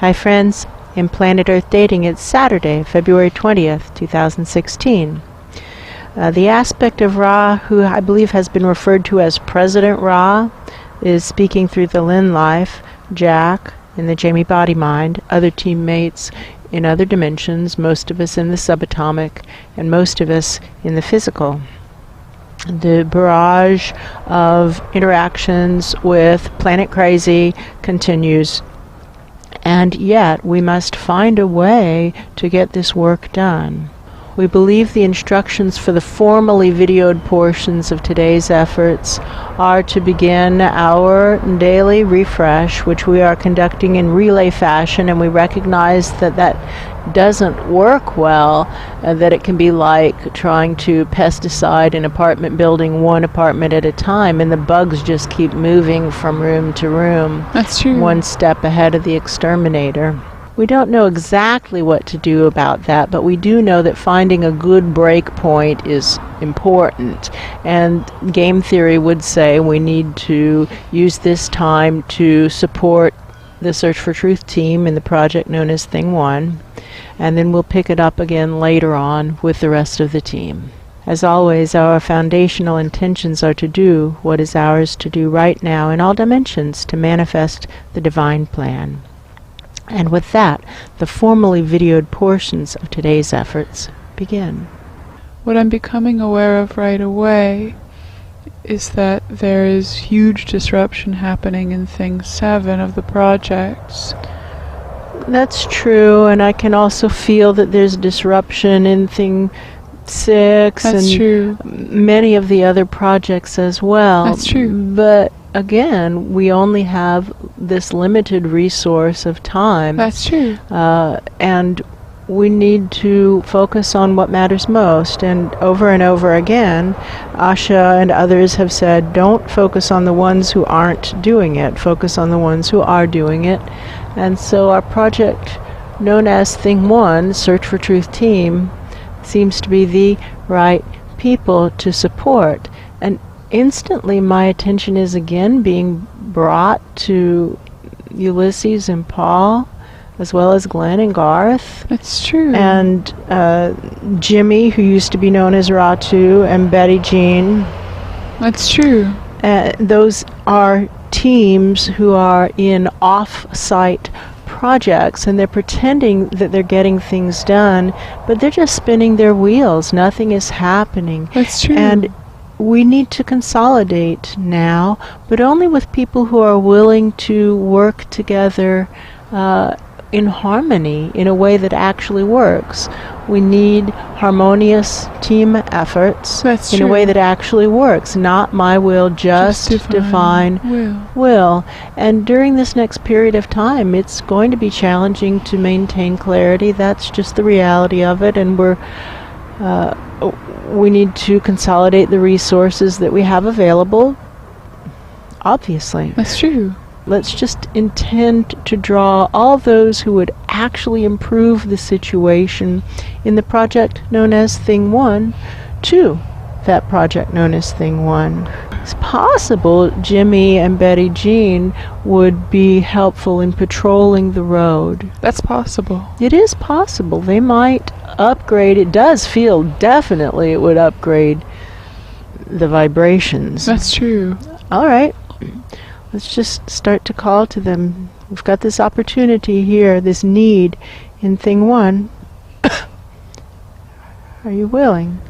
Hi friends, in Planet Earth Dating, it's Saturday, February 20th, 2016. The aspect of Ra, who I believe has been referred to as President Ra, is speaking through the Lynn-Life, Jack, in the Jamie body mind, other teammates in other dimensions, most of us in the subatomic, and most of us in the physical. The barrage of interactions with Planet Crazy continues, and yet we must find a way to get this work done. We believe the instructions for the formally videoed portions of today's efforts are to begin our daily refresh, which we are conducting in relay fashion, and we recognize that that doesn't work well, that it can be like trying to pesticide an apartment building one apartment at a time, and the bugs just keep moving from room to room. That's true. One step ahead of the exterminator. We don't know exactly what to do about that, but we do know that finding a good break point is important. And game theory would say we need to use this time to support the Search for Truth team in the project known as Thing 1, and then we'll pick it up again later on with the rest of the team. As always, our foundational intentions are to do what is ours to do right now in all dimensions to manifest the divine plan. And with that, the formally videoed portions of today's efforts begin. What I'm becoming aware of right away is that there is huge disruption happening in Thing 7 of the projects. That's true, and I can also feel that there's disruption in Thing 6 That's and true. many of the other projects as well. That's true. But again, we only have this limited resource of time. That's true. And we need to focus on what matters most. And over again, Asha and others have said, don't focus on the ones who aren't doing it. Focus on the ones who are doing it. And so our project, known as Thing 1, Search for Truth Team, seems to be the right people to support. And instantly my attention is again being brought to Ulysses and Paul, as well as Glenn and Garth. That's true. And Jimmy, who used to be known as Ratu, and Betty Jean. That's true. Those are teams who are in off-site projects, and they're pretending that they're getting things done, but they're just spinning their wheels. Nothing is happening. That's true. And we need to consolidate now, but only with people who are willing to work together in harmony, in a way that actually works. We need harmonious team efforts That's in true. a way that actually works, not my will, just divine will. And during this next period of time, it's going to be challenging to maintain clarity. That's just the reality of it, and we need to consolidate the resources that we have available, obviously. That's true. Let's just intend to draw all those who would actually improve the situation in the project known as Thing 1 to that project known as Thing 1. It's possible Jimmy and Betty Jean would be helpful in patrolling the road. That's possible. It is possible. They might upgrade. It does feel definitely it would upgrade the vibrations. That's true. All right. Let's just start to call to them. We've got this opportunity here, this need in Thing 1. Are you willing?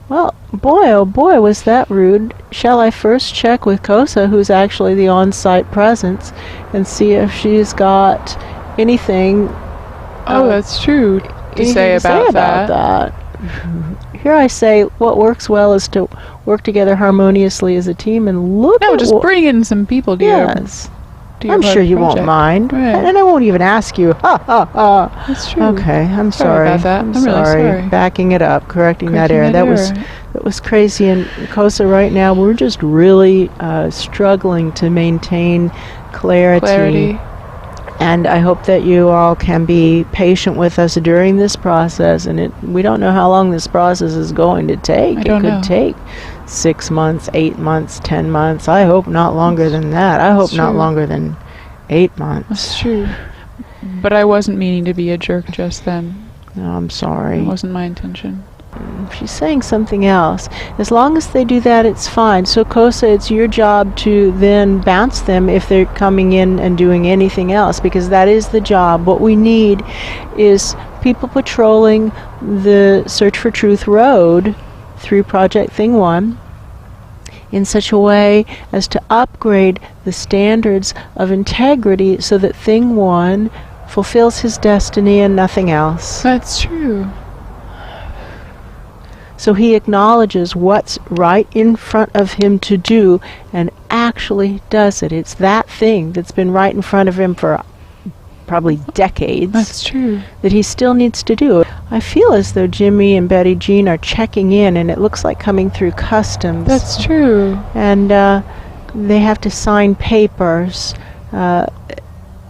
Well, boy, oh boy, was that rude. Shall I first check with Kosa, who's actually the on-site presence, and see if she's got anything... that's true to say about that. Here I say what works well is to work together harmoniously as a team and look at just bring in some people to yes. your I'm sure you won't mind. Right. And I won't even ask you. Ha ha ha. That's true. Okay, I'm sorry. About that. I'm sorry. really sorry. Backing it up, correcting that error. That was crazy. And Kosa, right now we're just really struggling to maintain clarity. And I hope that you all can be patient with us during this process. And we don't know how long this process is going to take. It could take 6 months, 8 months, 10 months. I hope not longer than that. I hope not longer than 8 months. That's true. But I wasn't meaning to be a jerk just then. No, I'm sorry. It wasn't my intention. She's saying something else. As long as they do that, it's fine. So, Kosa, it's your job to then bounce them if they're coming in and doing anything else, because that is the job. What we need is people patrolling the Search for Truth road through Project Thing 1 in such a way as to upgrade the standards of integrity so that Thing 1 fulfills his destiny and nothing else. That's true. So he acknowledges what's right in front of him to do and actually does it. It's that thing that's been right in front of him for probably decades. That's true. That he still needs to do. I feel as though Jimmy and Betty Jean are checking in, and it looks like coming through customs. That's true. And they have to sign papers.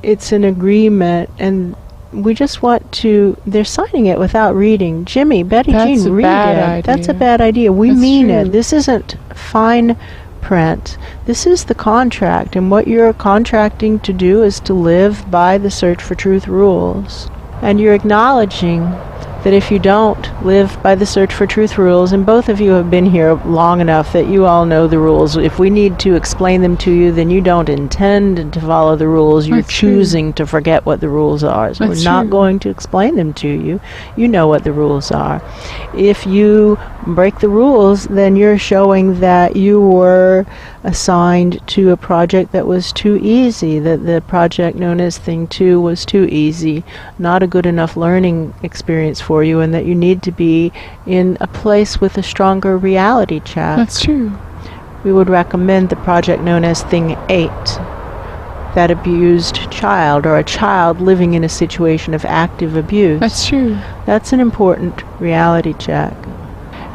It's an agreement, and we just want to... They're signing it without reading. Jimmy, Betty That's Jean, a read bad it. idea. That's a bad idea. We That's mean true. it. This isn't fine print. This is the contract, and what you're contracting to do is to live by the Search for Truth rules. And you're acknowledging that if you don't live by the Search for Truth rules, and both of you have been here long enough that you all know the rules, if we need to explain them to you, then you don't intend to follow the rules. You're That's true. choosing to forget what the rules are. So That's we're not true. going to explain them to you. You know what the rules are. If you break the rules, then you're showing that you were assigned to a project that was too easy, that the project known as Thing 2 was too easy, not a good enough learning experience for you, and that you need to be in a place with a stronger reality check. That's true. We would recommend the project known as Thing 8, that abused child, or a child living in a situation of active abuse. That's true. That's an important reality check.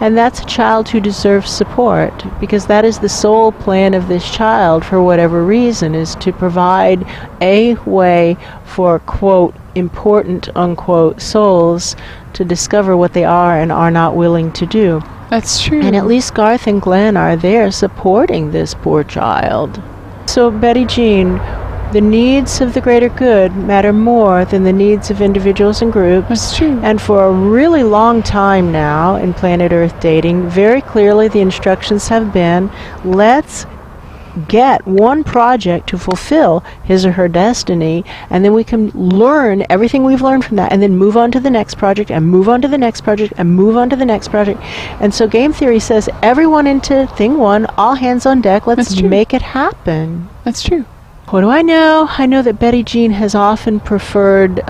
And that's a child who deserves support, because that is the sole plan of this child, for whatever reason, is to provide a way for, quote, important, unquote, souls to discover what they are and are not willing to do. That's true. And at least Garth and Glenn are there supporting this poor child. So, Betty Jean, the needs of the greater good matter more than the needs of individuals and groups. That's true. And for a really long time now in Planet Earth dating, very clearly the instructions have been, let's get one project to fulfill his or her destiny, and then we can learn everything we've learned from that, and then move on to the next project, and move on to the next project, and move on to the next project. And so game theory says, everyone into Thing 1, all hands on deck, let's That's true. make it happen. That's true. What do I know? I know that Betty Jean has often preferred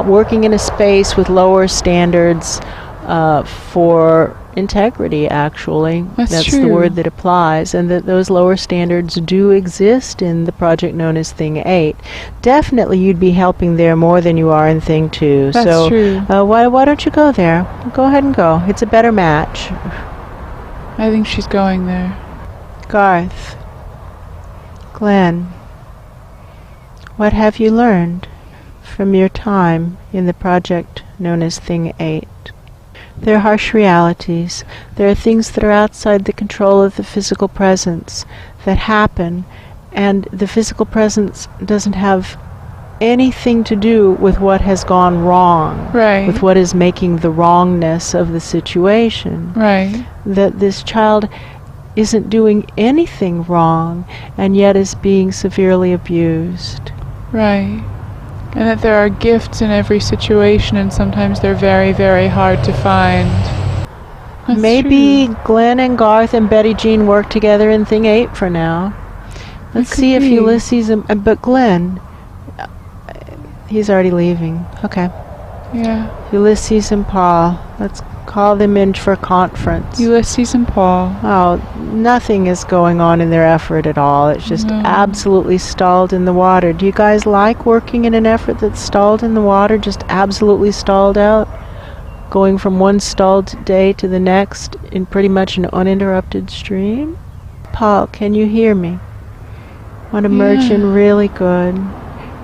working in a space with lower standards for integrity, actually. That's the true. word that applies, and that those lower standards do exist in the project known as Thing 8. Definitely you'd be helping there more than you are in Thing 2. That's so true. Why don't you go there? Go ahead and go. It's a better match. I think she's going there. Garth, Glenn, what have you learned from your time in the project known as Thing 8? There are harsh realities. There are things that are outside the control of the physical presence that happen, and the physical presence doesn't have anything to do with what has gone wrong, Right. with what is making the wrongness of the situation. Right. That this child isn't doing anything wrong, and yet is being severely abused. Right. And that there are gifts in every situation, and sometimes they're very, very hard to find. That's Maybe true. Glenn and Garth and Betty Jean work together in Thing 8 for now. Let's It see could if be. Ulysses but Glenn, he's already leaving. Okay. Yeah. Ulysses and Paul, let's call them in for a conference. Ulysses and Paul. Oh, nothing is going on in their effort at all. It's just No. absolutely stalled in the water. Do you guys like working in an effort that's stalled in the water, just absolutely stalled out? Going from one stalled day to the next in pretty much an uninterrupted stream? Paul, can you hear me? Want to merge Yeah. in really good.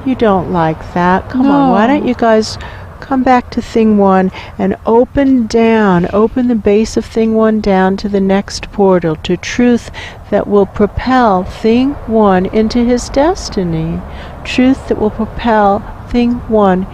You don't like that. Come on, why No. don't you guys come back to Thing 1 and open the base of Thing 1 down to the next portal, to truth that will propel Thing 1 into his destiny. Truth that will propel thing one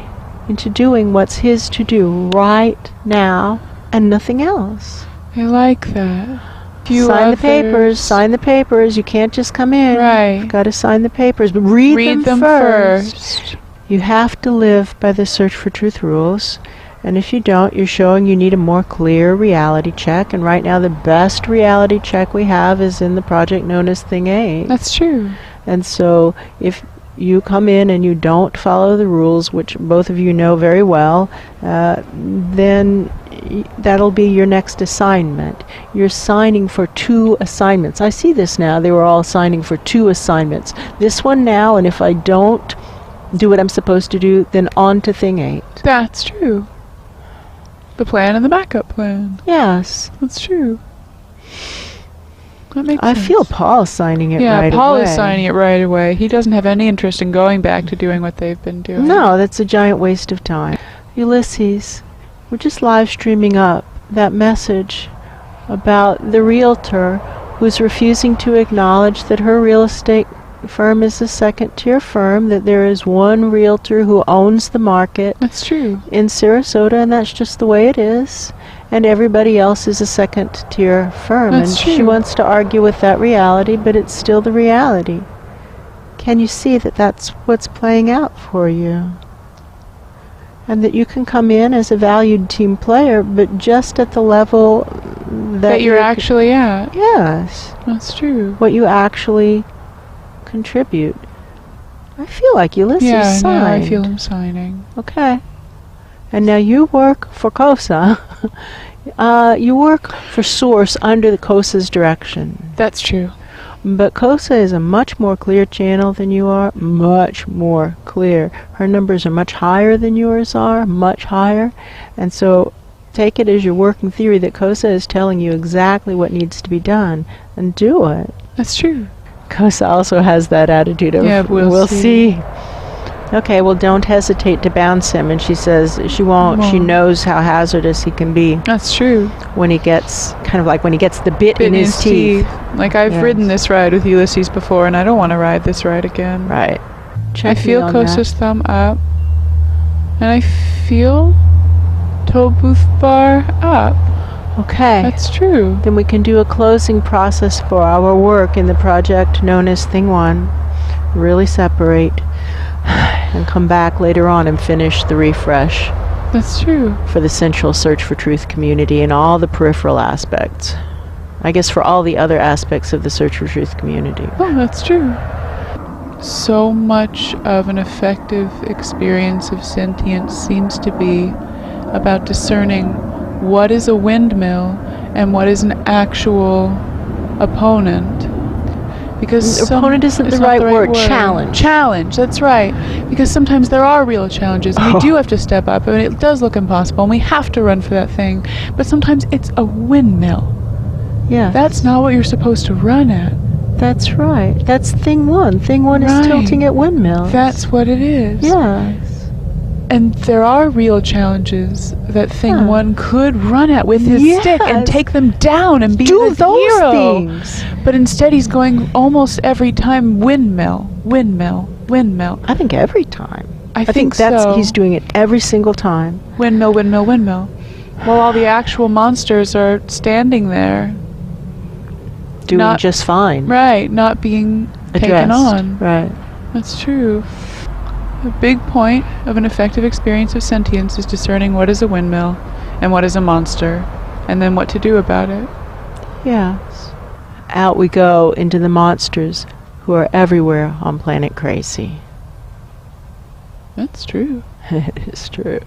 into doing what's his to do right now and nothing else. I like that. Sign the papers. Sign the papers. You can't just come in. Right. You've got to sign the papers, but read them first. You have to live by the search for truth rules. And if you don't, you're showing you need a more clear reality check. And right now, the best reality check we have is in the project known as Thing 8. That's true. And so if you come in and you don't follow the rules, which both of you know very well, then that'll be your next assignment. You're signing for 2 assignments. I see this now. They were all signing for 2 assignments. This one now, and if I don't do what I'm supposed to do, then on to Thing 8. That's true. The plan and the backup plan. Yes. That's true. That makes I sense. feel Paul signing it right away. Yeah, Paul is signing it right away. He doesn't have any interest in going back to doing what they've been doing. No, that's a giant waste of time. Ulysses, we're just live streaming up that message about the realtor who's refusing to acknowledge that her real estate firm is a second-tier firm, that there is one realtor who owns the market. That's true. In Sarasota, and that's just the way it is. And everybody else is a second-tier firm. That's and true. She wants to argue with that reality, but it's still the reality. Can you see that that's what's playing out for you? And that you can come in as a valued team player, but just at the level that you're actually at. Yes. That's true. What you actually contribute. I feel like Ulysses signed. Yeah, I feel him signing. Okay. And now you work for COSA. You work for Source under the COSA's direction. That's true. But COSA is a much more clear channel than you are. Much more clear. Her numbers are much higher than yours are. Much higher. And so take it as your working theory that COSA is telling you exactly what needs to be done. And do it. That's true. COSA also has that attitude of, yeah, we'll see. Okay, well, don't hesitate to bounce him. And she says she won't. She knows how hazardous he can be. That's true. When he gets, kind of like when he gets the bit in his teeth. Like, I've ridden this ride with Ulysses before, and I don't want to ride this ride again. Right. I feel COSA's thumb up. And I feel toll booth bar up. Okay. That's true. Then we can do a closing process for our work in the project known as Thing 1. Really separate. And come back later on and finish the refresh. That's true. For the central search for truth community and all the peripheral aspects. I guess for all the other aspects of the search for truth community. Oh, that's true. So much of an effective experience of sentience seems to be about discerning what is a windmill and what is an actual opponent. Because opponent isn't the right word. Challenge. Challenge, that's right. Because sometimes there are real challenges, and we do have to step up, and it does look impossible, and we have to run for that thing. But sometimes it's a windmill. Yeah. That's not what you're supposed to run at. That's right. That's Thing 1. Thing 1 is tilting at windmills. That's what it is. Yes. And there are real challenges that Thing 1 could run at with his stick and take them down and be the hero. Things. But instead he's going almost every time windmill, windmill, windmill. I think every time. I think that's so. He's doing it every single time. Windmill, windmill, windmill. While all the actual monsters are standing there. Doing just fine. Right, not being taken on. Right. That's true. A big point of an effective experience of sentience is discerning what is a windmill and what is a monster, and then what to do about it. Yes. Out we go into the monsters who are everywhere on Planet Crazy. That's true. It is true.